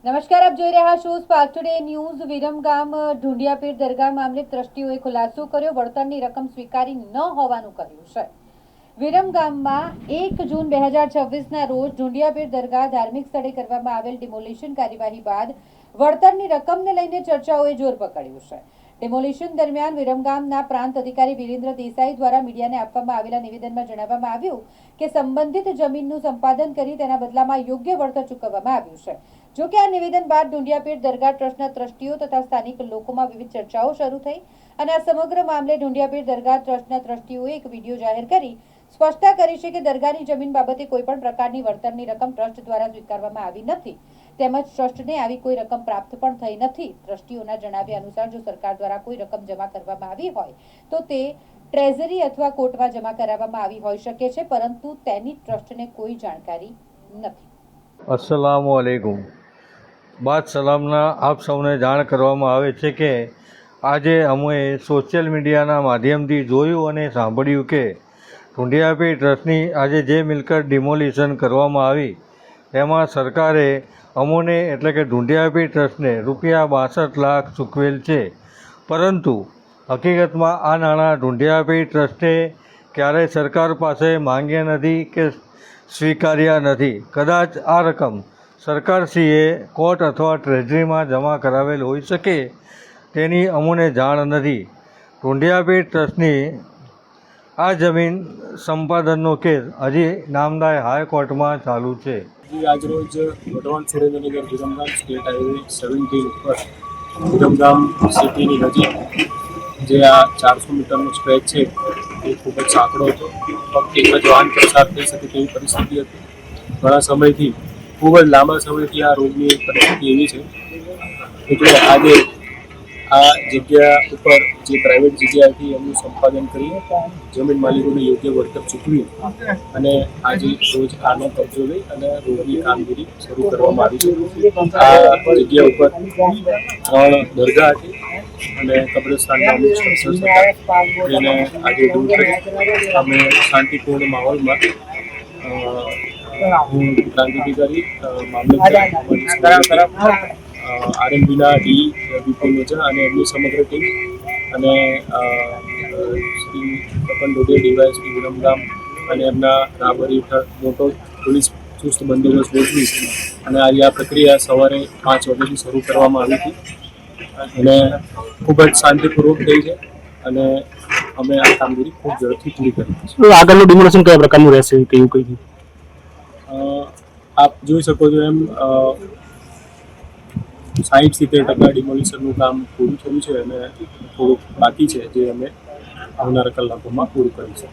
નમસ્કાર, આપ જોઈ રહ્યા છો સ્પાર્ક ટુડે ન્યૂઝ। વિરમગામ ઢુંડિયાપીર દરગાહ મામલે ટ્રસ્ટીઓએ ખુલાસો કર્યો, વળતરની રકમ સ્વીકારી ન હોવાનું કહ્યું છે। વિરમગામમાં 1 જૂન 2026ના રોજ ઢુંડિયાપીર દરગાહ ધાર્મિક સ્થળે કરવામાં આવેલ ડિમોલિશન કાર્યવાહી બાદ વળતરની રકમને લઈને ચર્ચાઓએ જોર પકડ્યું છે। ડિમોલિશન દરમિયાન વિરમગામના પ્રાંત અધિકારી વિરેન્દ્ર દેસાઈ દ્વારા મીડિયાને આપવામાં આવેલા નિવેદનમાં જણાવવામાં આવ્યું કે સંબંધિત જમીનનું સંપાદન કરી તેના બદલામાં યોગ્ય વળતર ચૂકવવામાં આવ્યું છે। જો કે આ નિવેદન બાદ ઢુંડિયાપીર દરગાહ ટ્રસ્ટના ટ્રસ્ટીઓ તથા સ્થાનિક લોકોમાં વિવિધ ચર્ચાઓ શરૂ થઈ અને આ સમગ્ર મામલે ઢુંડિયાપીર દરગાહ ટ્રસ્ટના ટ્રસ્ટીઓએ એક વિડીયો જાહેર કરી સ્પષ્ટતા કરી છે કે દરગાહની જમીન બાબતે કોઈપણ પ્રકારની વળતરની રકમ ટ્રસ્ટ દ્વારા સ્વીકારવામાં આવી નથી, તેમજ ટ્રસ્ટને આવી કોઈ રકમ પ્રાપ્ત પણ થઈ નથી। ટ્રસ્ટીઓના જણાવ્યા અનુસાર જો સરકાર દ્વારા કોઈ રકમ જમા કરવામાં આવી હોય તો તે ટ્રેઝરી અથવા કોર્ટમાં જમા કરાવવામાં આવી હોઈ શકે છે, પરંતુ તેની ટ્રસ્ટને કોઈ જાણકારી નથી। અસ્સલામુઅલૈકુમ। બાદ સલામના આપ સૌને જાણ કરવામાં આવે છે કે આજે અમે સોશિયલ મીડિયાના માધ્યમથી જોયું અને સાંભળ્યું કે ઢુંડિયાપીર ટ્રસ્ટની આજે જે મિલકત ડિમોલિશન કરવામાં આવી તેમાં સરકારે અમોને એટલે કે ઢુંડિયાપીર ટ્રસ્ટને ₹62 લાખ ચૂકવેલ છે, પરંતુ હકીકતમાં આ નાણાં ઢુંડિયાપીર ટ્રસ્ટે ક્યારેય સરકાર પાસે માંગ્યા નથી કે સ્વીકાર્યા નથી। કદાચ આ રકમ સરકારશ્રીએ કોર્ટ અથવા ટ્રેઝરીમાં જમા કરાવેલ હોઈ શકે તેની અમોને જાણ નથી। ઢુંડિયાપીર ટ્રસ્ટની આ જમીન સંપાદનનો કેસ હજી નામદાર હાઈકોર્ટમાં ચાલુ છે। આજરોજ વઢવાણ સુરેન્દ્રનગર વિરમગામ સ્ટેટ હાઈવે 17 ઉપર વિરમગામ સિટીની નજીક જે આ 400 મીટરનો સ્ટ્રેચ છે એ ખૂબ જ સાંકડો હતો, ફક્ત એક જ વાહન પસાર થઈ શકે તેવી પરિસ્થિતિ હતી। ઘણા સમયથી ખૂબ જ લાંબા સમયથી આ રોડની પરિસ્થિતિ એવી છે એટલે આજે આ જગ્યા ઉપર જે પ્રાઇવેટ જગ્યા હતી એમનું સંપાદન કરી જમીન માલિકોને યોગ્ય વળતર ચૂકવી અને આજે રોજ આનો કબજો લઈ અને રોડની કામગીરી શરૂ કરવામાં આવી છે। આ જગ્યા ઉપર 3 દરગાહ હતી અને કબ્રસ્તાનના અમુક સ્ટ્રક્ચર્સ હતા, જેને આજે દૂર કરી અમે શાંતિપૂર્ણ માહોલમાં હું પ્રાંત અધિકારી મામલતદાર આરએમબીના ડી વિપુલ ઓઝા અને એમની સમગ્ર ટીમ અને શ્રી તપન ડોડિયા ડીવાયએસપી વિરમગામ અને એમના રાહબરી હેઠળ મોટો પોલીસ ચુસ્ત બંદોબસ્ત ગોઠવી અને આજે આ પ્રક્રિયા સવારે 5 વાગ્યાથી શરૂ કરવામાં આવી હતી અને ખૂબ જ શાંતિપૂર્વક થઈ છે અને અમે આ કામગીરી ખૂબ ઝડપથી પૂરી કરી છે। આગળનું ડિમોલેશન કયા પ્રકારનું રહેશે તેવું કંઈ આપ જોઈ શકો છો એમ 60-70% ડિમોલિશનનું કામ પૂરું થયું છે અને થોડુંક બાકી છે જે અમે આવનારા કલાકોમાં પૂરું કરીશું।